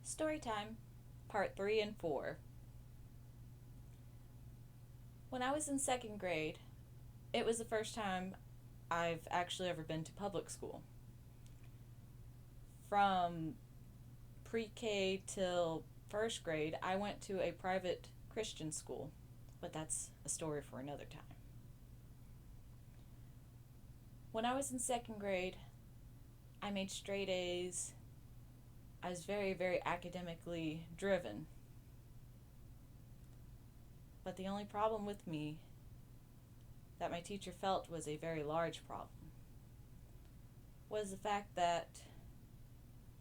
Story time, part 3 and 4. When I was in second grade, it was the first time I've actually ever been to public school. From pre K till first grade, I went to a private Christian school, but that's a story for another time. When I was in second grade, I made straight A's. I was very, very academically driven. But the only problem with me that my teacher felt was a very large problem was the fact that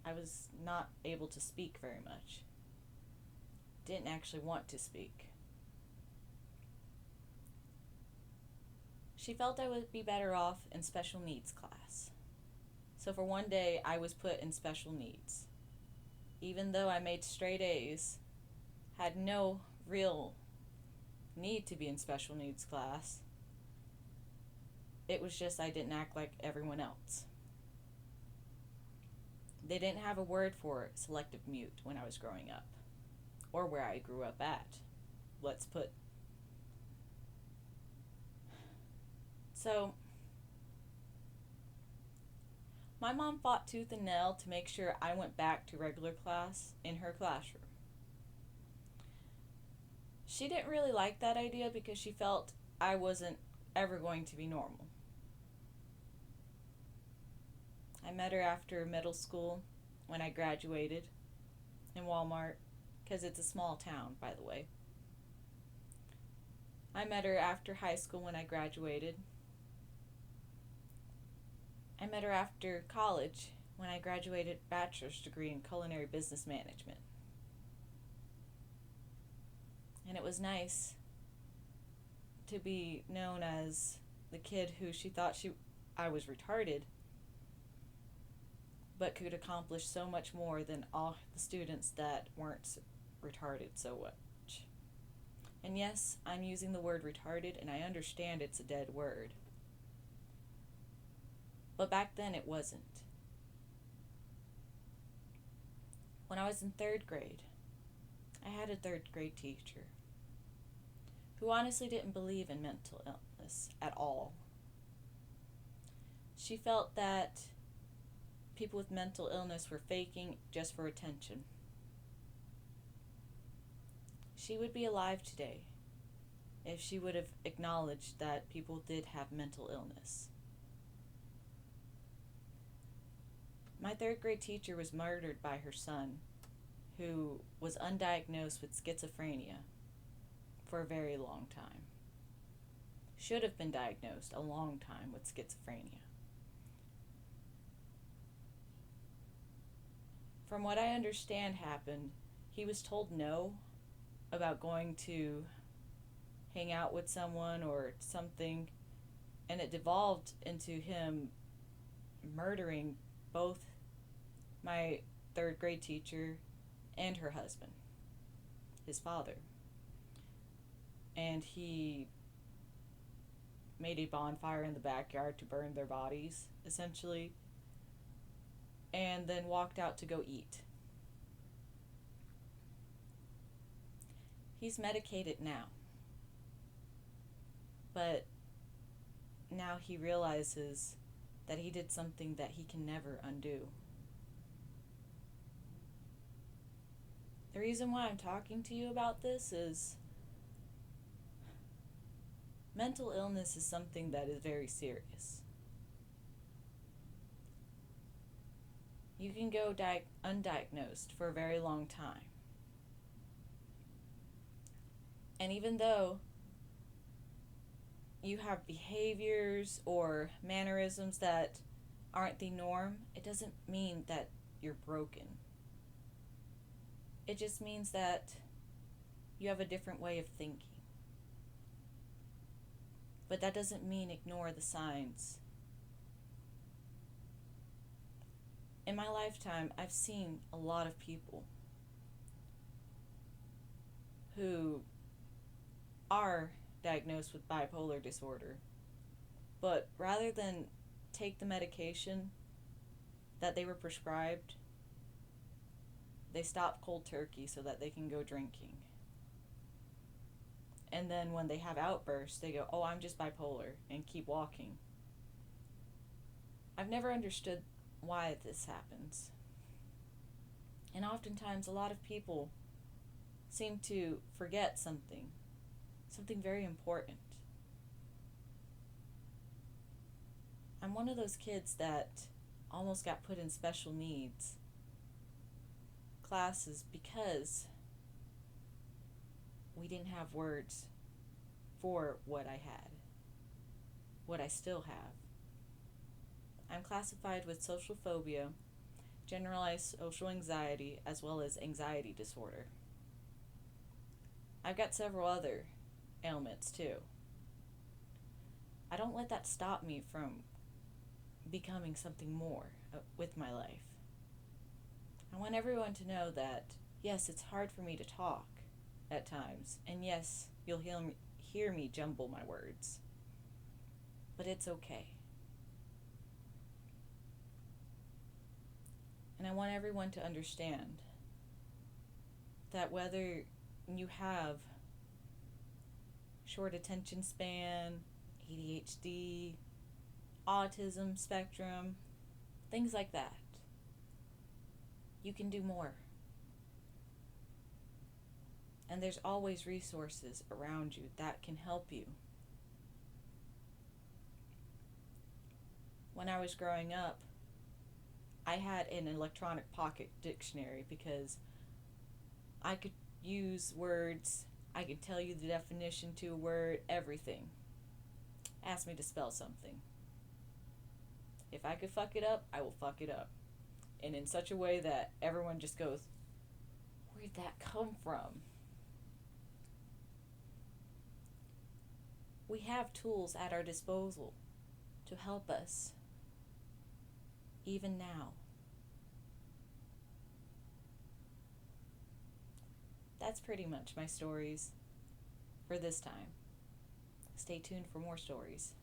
I was not able to speak very much. Didn't actually want to speak. She felt I would be better off in special needs class. So for one day, I was put in special needs. Even though I made straight A's, had no real need to be in special needs class. It was just I didn't act like everyone else. They didn't have a word for selective mute when I was growing up, or where I grew up at. Let's put. So, my mom fought tooth and nail to make sure I went back to regular class in her classroom. She didn't really like that idea because she felt I wasn't ever going to be normal. I met her after middle school when I graduated in Walmart, because it's a small town, by the way. I met her after high school when I graduated. I met her after college when I graduated bachelor's degree in culinary business management. And it was nice to be known as the kid who she thought I was retarded, but could accomplish so much more than all the students that weren't retarded so much. And yes, I'm using the word retarded, and I understand it's a dead word. But back then it wasn't. When I was in third grade, I had a third grade teacher who honestly didn't believe in mental illness at all. She felt that people with mental illness were faking just for attention. She would be alive today if she would have acknowledged that people did have mental illness. My third grade teacher was murdered by her son, who was undiagnosed with schizophrenia for a very long time. Should have been diagnosed a long time with schizophrenia. From what I understand happened, he was told no about going to hang out with someone or something, and it devolved into him murdering both my third grade teacher and her husband, his father. And he made a bonfire in the backyard to burn their bodies, essentially, and then walked out to go eat. He's medicated now, but now he realizes that he did something that he can never undo. The reason why I'm talking to you about this is mental illness is something that is very serious. You can go undiagnosed for a very long time. And even though you have behaviors or mannerisms that aren't the norm, it doesn't mean that you're broken. It just means that you have a different way of thinking. But that doesn't mean ignore the signs. In my lifetime, I've seen a lot of people who are diagnosed with bipolar disorder, but rather than take the medication that they were prescribed, they stop cold turkey so that they can go drinking. And then when they have outbursts, they go, "Oh, I'm just bipolar," and keep walking. I've never understood why this happens. And oftentimes, a lot of people seem to forget something very important. I'm one of those kids that almost got put in special needs classes because we didn't have words for what I had, what I still have. I'm classified with social phobia, generalized social anxiety, as well as anxiety disorder. I've got several other ailments too. I don't let that stop me from becoming something more with my life. I want everyone to know that, yes, it's hard for me to talk at times, and yes, you'll hear me jumble my words, but it's okay. And I want everyone to understand that whether you have short attention span, ADHD, autism spectrum, things like that, you can do more. And there's always resources around you that can help you. When I was growing up, I had an electronic pocket dictionary because I could use words, I could tell you the definition to a word, everything. Ask me to spell something. If I could fuck it up, I will fuck it up. And in such a way that everyone just goes, "Where'd that come from?" We have tools at our disposal to help us, even now. That's pretty much my stories for this time. Stay tuned for more stories.